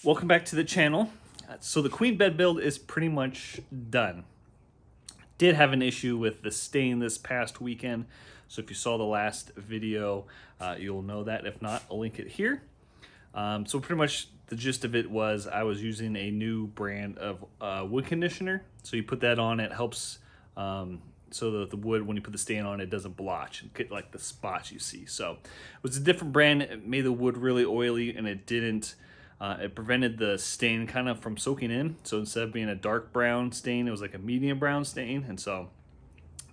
Welcome back to the channel. So the queen bed build is pretty much done. Did have an issue with the stain this past weekend. So if you saw the last video, you'll know that. If not, I'll link it here. So pretty much the gist of it was I was using a new brand of wood conditioner. So you put that on, it helps so that the wood, when you put the stain on, it doesn't blotch and get like the spots you see. So it was a different brand. It made the wood really oily, and it didn't. It prevented the stain kind of from soaking in. So instead of being a dark brown stain, it was like a medium brown stain. And so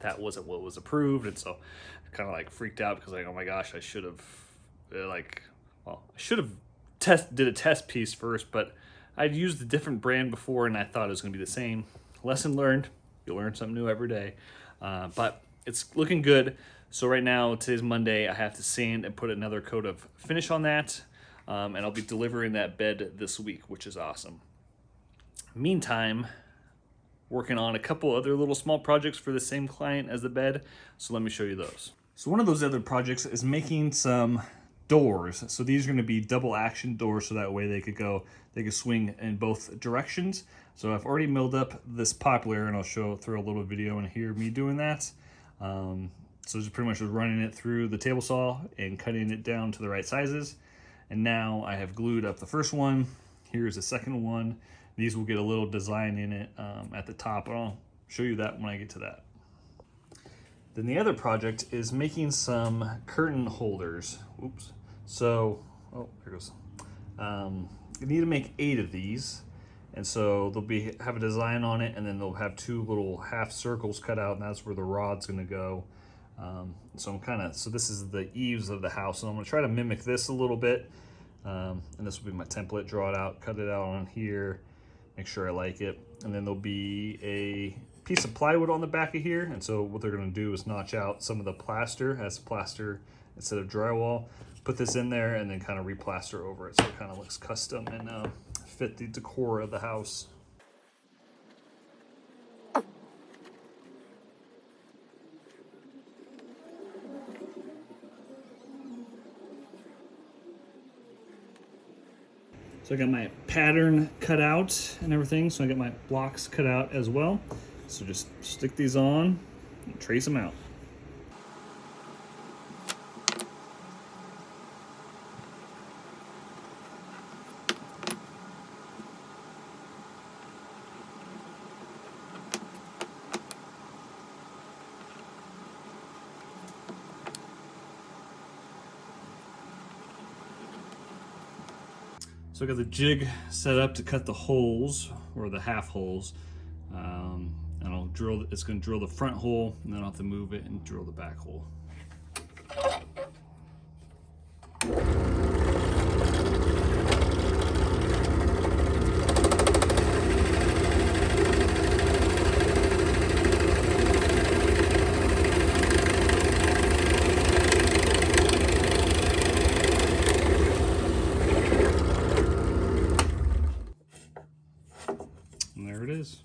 that wasn't what was approved. And so I kind of like freaked out because like, oh my gosh, I should have I should have did a test piece first, but I'd used a different brand before and I thought it was gonna be the same. Lesson learned. You learn something new every day. But it's looking good. So right now, today's Monday, I have to sand and put another coat of finish on that. And I'll be delivering that bed this week, which is awesome. Meantime, working on a couple other little small projects for the same client as the bed. So let me show you those. So one of those other projects is making some doors. So these are going to be double action doors, so that way they could swing in both directions. So I've already milled up this poplar, and I'll throw a little video in here of me doing that. So just pretty much running it through the table saw and cutting it down to the right sizes. And now I have glued up the first one. Here's the second one. These will get a little design in it at the top, and I'll show you that when I get to that. Then the other project is making some curtain holders. Oops. So, oh, there goes. You need to make 8 of these. And so they'll have a design on it, and then they'll have 2 little half circles cut out, and that's where the rod's gonna go. So this is the eaves of the house, and I'm gonna try to mimic this a little bit. And this will be my template, draw it out, cut it out on here, make sure I like it. And then there'll be a piece of plywood on the back of here. And so what they're gonna do is notch out some of the plaster as plaster instead of drywall, put this in there, and then kind of replaster over it so it kind of looks custom and fit the decor of the house. So I got my pattern cut out and everything. So I got my blocks cut out as well. So just stick these on and trace them out. So I got the jig set up to cut the holes, or the half holes. And I'll drill, it's gonna drill the front hole, and then I'll have to move it and drill the back hole. And there it is.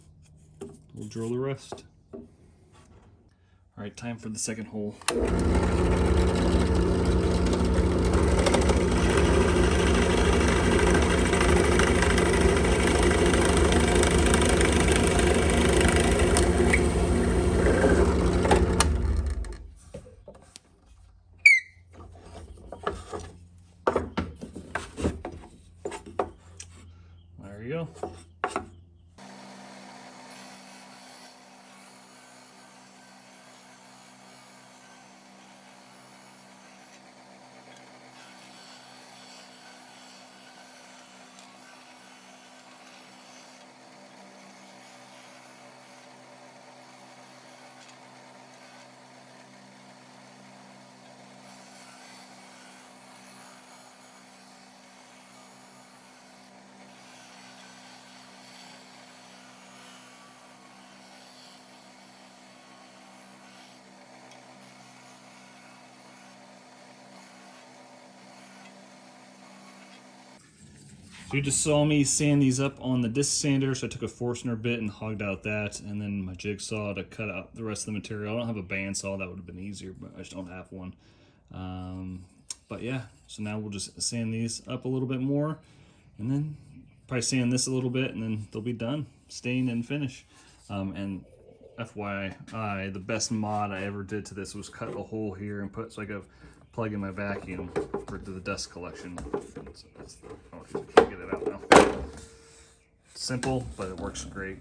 We'll drill the rest. All right, time for the second hole. There you go. So you just saw me sand these up on the disc sander, so I took a Forstner bit and hogged out that, and then my jigsaw to cut out the rest of the material. I don't have a bandsaw, that would have been easier, but I just don't have one. But yeah, so now we'll just sand these up a little bit more, and then probably sand this a little bit, and then they'll be done, stain and finish. And FYI, the best mod I ever did to this was cut a hole here and put so I could plug in my vacuum for the dust collection. So that's the, oh, I can't get it out now. Simple, but it works great.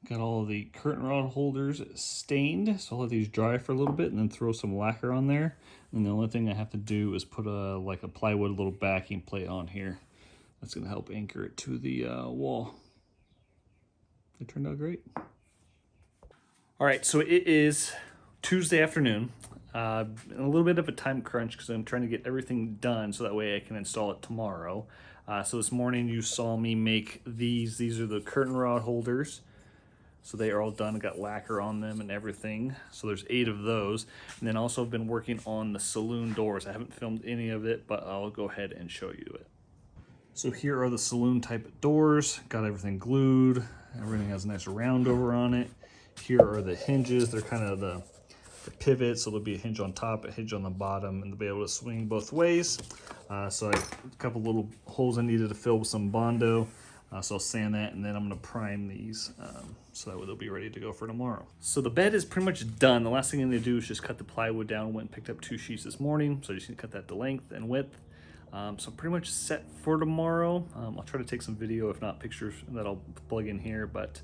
Got all of the curtain rod holders stained, so I'll let these dry for a little bit and then throw some lacquer on there. And the only thing I have to do is put a plywood little backing plate on here. That's gonna help anchor it to the wall. It turned out great. All right, so it is Tuesday afternoon. A little bit of a time crunch because I'm trying to get everything done so that way I can install it tomorrow. So this morning you saw me make these. These are the curtain rod holders. So they are all done. I got lacquer on them and everything. So there's 8 of those. And then also I've been working on the saloon doors. I haven't filmed any of it, but I'll go ahead and show you it. So here are the saloon type doors. Got everything glued. Everything has a nice round over on it. Here are the hinges. They're kind of the pivots. So there'll be a hinge on top, a hinge on the bottom, and they'll be able to swing both ways. So a couple little holes I needed to fill with some Bondo. So I'll sand that, and then I'm gonna prime these so that way they'll be ready to go for tomorrow. So the bed is pretty much done. The last thing I need to do is just cut the plywood down. Went and picked up 2 sheets this morning, so I just need to cut that to length and width. So I'm pretty much set for tomorrow. I'll try to take some video, if not pictures, that I'll plug in here, but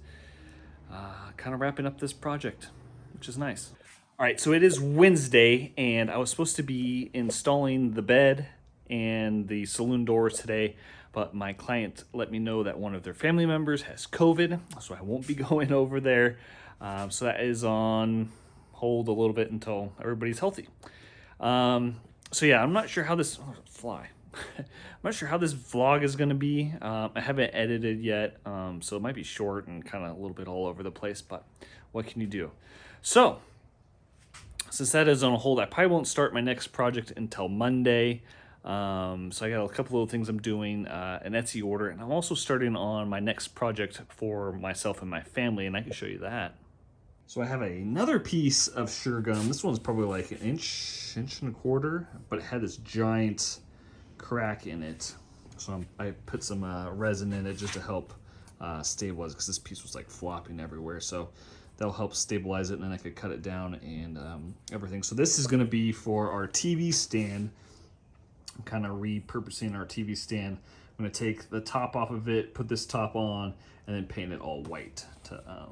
kind of wrapping up this project, which is nice. All right, so it is Wednesday, and I was supposed to be installing the bed and the saloon doors today, but my client let me know that one of their family members has COVID, so I won't be going over there. So that is on hold a little bit until everybody's healthy. So yeah, I'm not sure how this I'm not sure how this vlog is going to be. I haven't edited yet, so it might be short and kind of a little bit all over the place, but what can you do? So since that is on hold, I probably won't start my next project until Monday. So I got a couple little things I'm doing, an Etsy order, and I'm also starting on my next project for myself and my family, and I can show you that. So I have another piece of sugar gum. This one's probably like an inch and a quarter, but it had this giant crack in it. So I put some resin in it just to help stabilize, because this piece was like flopping everywhere. So that'll help stabilize it, and then I could cut it down and everything. So this is gonna be for our TV stand. I'm kind of repurposing our TV stand. I'm gonna take the top off of it, put this top on, and then paint it all white to,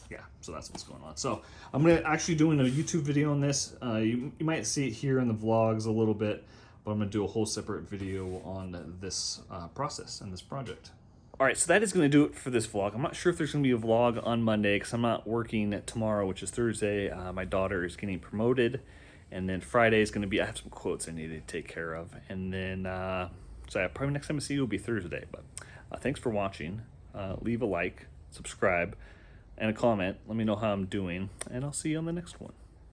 yeah, so that's what's going on. So I'm gonna actually doing a YouTube video on this. You might see it here in the vlogs a little bit, but I'm gonna do a whole separate video on this process and this project. All right, so that is gonna do it for this vlog. I'm not sure if there's gonna be a vlog on Monday because I'm not working tomorrow, which is Thursday. My daughter is getting promoted. And then Friday is going to be, I have some quotes I need to take care of. And then, so yeah, probably next time I see you will be Thursday. But thanks for watching. Leave a like, subscribe. and a comment. Let me know how I'm doing, and I'll see you on the next one.